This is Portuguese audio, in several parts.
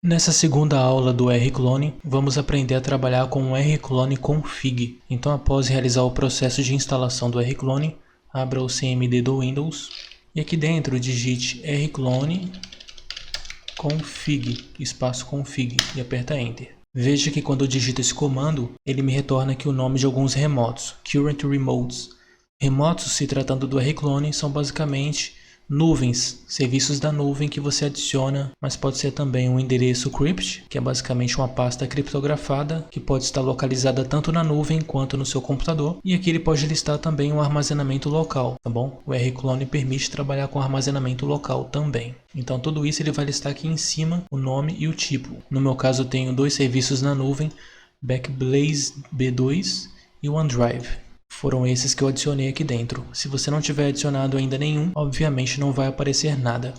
Nessa segunda aula do rclone, vamos aprender a trabalhar com o rclone config. Então, após realizar o processo de instalação do rclone, abra o CMD do Windows e aqui dentro digite rclone config, espaço config e aperta Enter. Veja que quando eu digito esse comando, ele me retorna aqui o nome de alguns remotos, Current Remotes. Remotos, se tratando do rclone, são basicamente nuvens, serviços da nuvem que você adiciona, mas pode ser também um endereço crypt, que é basicamente uma pasta criptografada, que pode estar localizada tanto na nuvem quanto no seu computador. E aqui ele pode listar também um armazenamento local, tá bom? O rclone permite trabalhar com armazenamento local também. Então tudo isso ele vai listar aqui em cima, o nome e o tipo. No meu caso eu tenho dois serviços na nuvem, Backblaze B2 e OneDrive. Foram esses que eu adicionei aqui dentro. Se você não tiver adicionado ainda nenhum, obviamente não vai aparecer nada.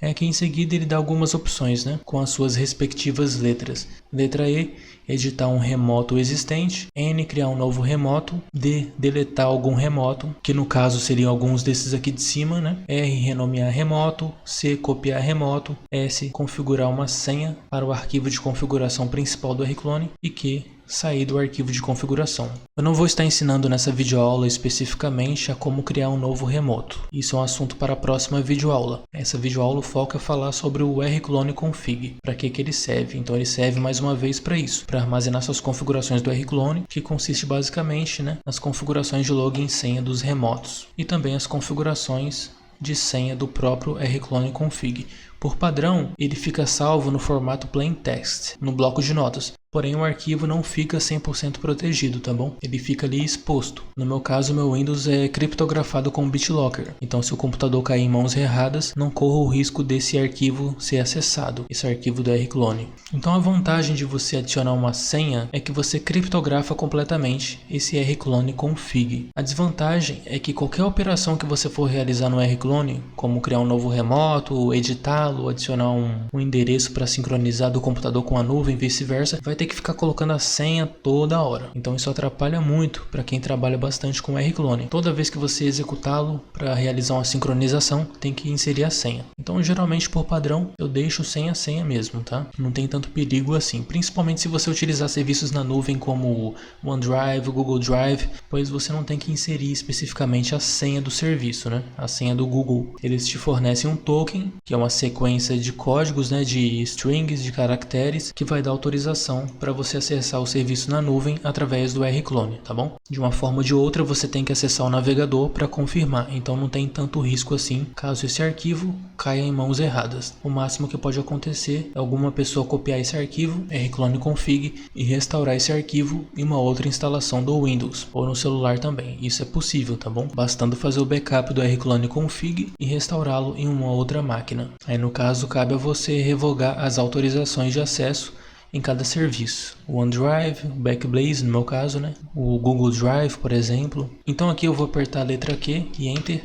Aqui em seguida ele dá algumas opções, né, com as suas respectivas letras. Letra E, editar um remoto existente. N, criar um novo remoto. D, deletar algum remoto, que no caso seriam alguns desses aqui de cima, né? R, renomear remoto. C, copiar remoto. S, configurar uma senha para o arquivo de configuração principal do rclone. E Q, sair do arquivo de configuração. Eu não vou estar ensinando nessa videoaula especificamente a como criar um novo remoto. Isso é um assunto para a próxima videoaula. Essa videoaula foca falar sobre o rclone config, para que ele serve. Então ele serve mais uma vez para isso, para armazenar suas configurações do rclone, que consiste basicamente, né, nas configurações de login e senha dos remotos e também as configurações de senha do próprio rclone config. Por padrão, ele fica salvo no formato plain text, no bloco de notas. Porém, o arquivo não fica 100% protegido, tá bom? Ele fica ali exposto. No meu caso, meu Windows é criptografado com BitLocker. Então, se o computador cair em mãos erradas, não corro o risco desse arquivo ser acessado, esse arquivo do rclone. Então, a vantagem de você adicionar uma senha é que você criptografa completamente esse rclone config. A desvantagem é que qualquer operação que você for realizar no rclone, como criar um novo remoto, editá-lo, adicionar um endereço para sincronizar do computador com a nuvem, vice-versa, vai ter que ficar colocando a senha toda hora. Então isso atrapalha muito para quem trabalha bastante com rclone. Toda vez que você executá-lo para realizar uma sincronização, tem que inserir a senha. Então geralmente por padrão eu deixo sem a senha mesmo, tá? Não tem tanto perigo assim, principalmente se você utilizar serviços na nuvem como o OneDrive, o Google Drive, pois você não tem que inserir especificamente a senha do serviço, né? A senha do Google. Eles te fornecem um token, que é uma sequência de códigos, né, de strings, de caracteres, que vai dar autorização para você acessar o serviço na nuvem através do rclone, tá bom? De uma forma ou de outra você tem que acessar o navegador para confirmar, então não tem tanto risco assim caso esse arquivo caia em mãos erradas. O máximo que pode acontecer é alguma pessoa copiar esse arquivo, rclone config, e restaurar esse arquivo em uma outra instalação do Windows ou no celular também. Isso é possível, tá bom? Bastando fazer o backup do rclone config e restaurá-lo em uma outra máquina. Aí no caso cabe a você revogar as autorizações de acesso em cada serviço. O OneDrive, o Backblaze no meu caso, né? O Google Drive, por exemplo. Então aqui eu vou apertar a letra Q e Enter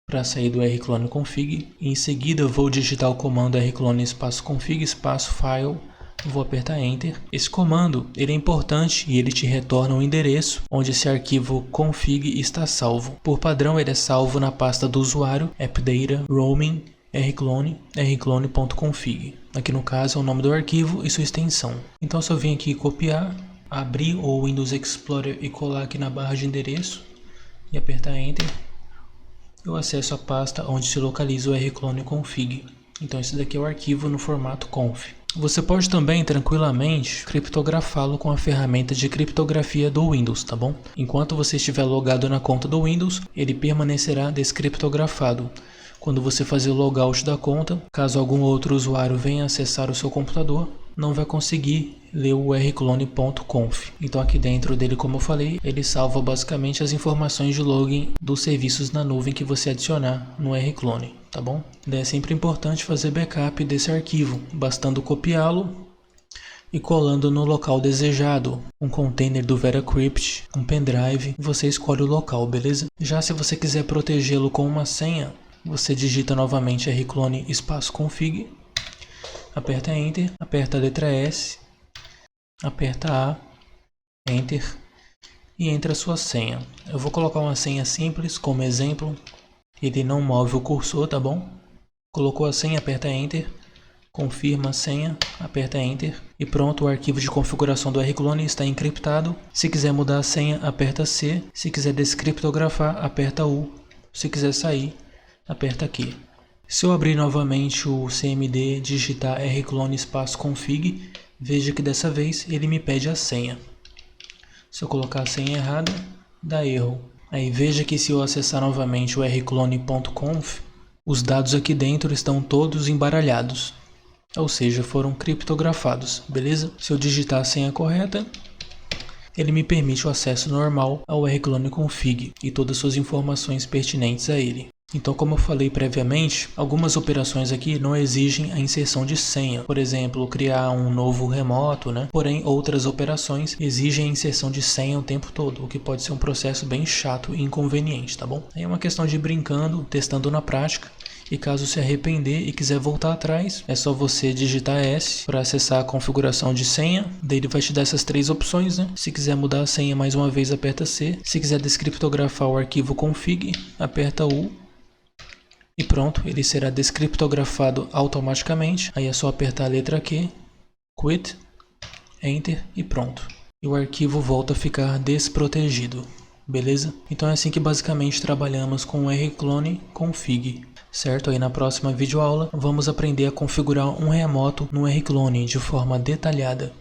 para sair do rclone config. E em seguida eu vou digitar o comando rclone espaço config espaço file. Vou apertar Enter. Esse comando ele é importante e ele te retorna um endereço onde esse arquivo config está salvo. Por padrão ele é salvo na pasta do usuário, appdata, roaming, rclone.config. Aqui no caso é o nome do arquivo e sua extensão. Então se eu vim aqui copiar, abrir o Windows Explorer e colar aqui na barra de endereço e apertar Enter, eu acesso a pasta onde se localiza o rclone config. Então esse daqui é o arquivo no formato conf. Você pode também tranquilamente criptografá-lo com a ferramenta de criptografia do Windows, tá bom? Enquanto você estiver logado na conta do Windows, ele permanecerá descriptografado. Quando você fazer o logout da conta, caso algum outro usuário venha acessar o seu computador, não vai conseguir ler o rclone.conf. Então aqui dentro dele, como eu falei, ele salva basicamente as informações de login dos serviços na nuvem que você adicionar no rclone, tá bom? É sempre importante fazer backup desse arquivo, bastando copiá-lo e colando no local desejado, um container do VeraCrypt, um pendrive, você escolhe o local, beleza? Já se você quiser protegê-lo com uma senha, você digita novamente rclone espaço config, aperta Enter, aperta a letra S, aperta A, Enter e entra a sua senha. Eu vou colocar uma senha simples como exemplo, ele não move o cursor, tá bom? Colocou a senha, aperta Enter, confirma a senha, aperta Enter e pronto, o arquivo de configuração do rclone está encriptado. Se quiser mudar a senha, aperta C. Se quiser descriptografar, aperta U. Se quiser sair, aperta aqui. Se eu abrir novamente o CMD, digitar rclone espaço config, veja que dessa vez ele me pede a senha. Se eu colocar a senha errada, dá erro. Aí veja que se eu acessar novamente o rclone.conf, os dados aqui dentro estão todos embaralhados, ou seja, foram criptografados, beleza? Se eu digitar a senha correta, ele me permite o acesso normal ao rclone config e todas as suas informações pertinentes a ele. Então, como eu falei previamente, algumas operações aqui não exigem a inserção de senha. Por exemplo, criar um novo remoto, né? Porém, outras operações exigem a inserção de senha o tempo todo, o que pode ser um processo bem chato e inconveniente, tá bom? Aí é uma questão de ir brincando, testando na prática. E caso se arrepender e quiser voltar atrás, é só você digitar S para acessar a configuração de senha. Daí ele vai te dar essas três opções, né? Se quiser mudar a senha mais uma vez, aperta C. Se quiser descriptografar o arquivo config, aperta U. E pronto, ele será descriptografado automaticamente. Aí é só apertar a letra Q, Quit, Enter e pronto. E o arquivo volta a ficar desprotegido, beleza? Então é assim que basicamente trabalhamos com o rclone config, certo? Aí na próxima videoaula vamos aprender a configurar um remoto no rclone de forma detalhada.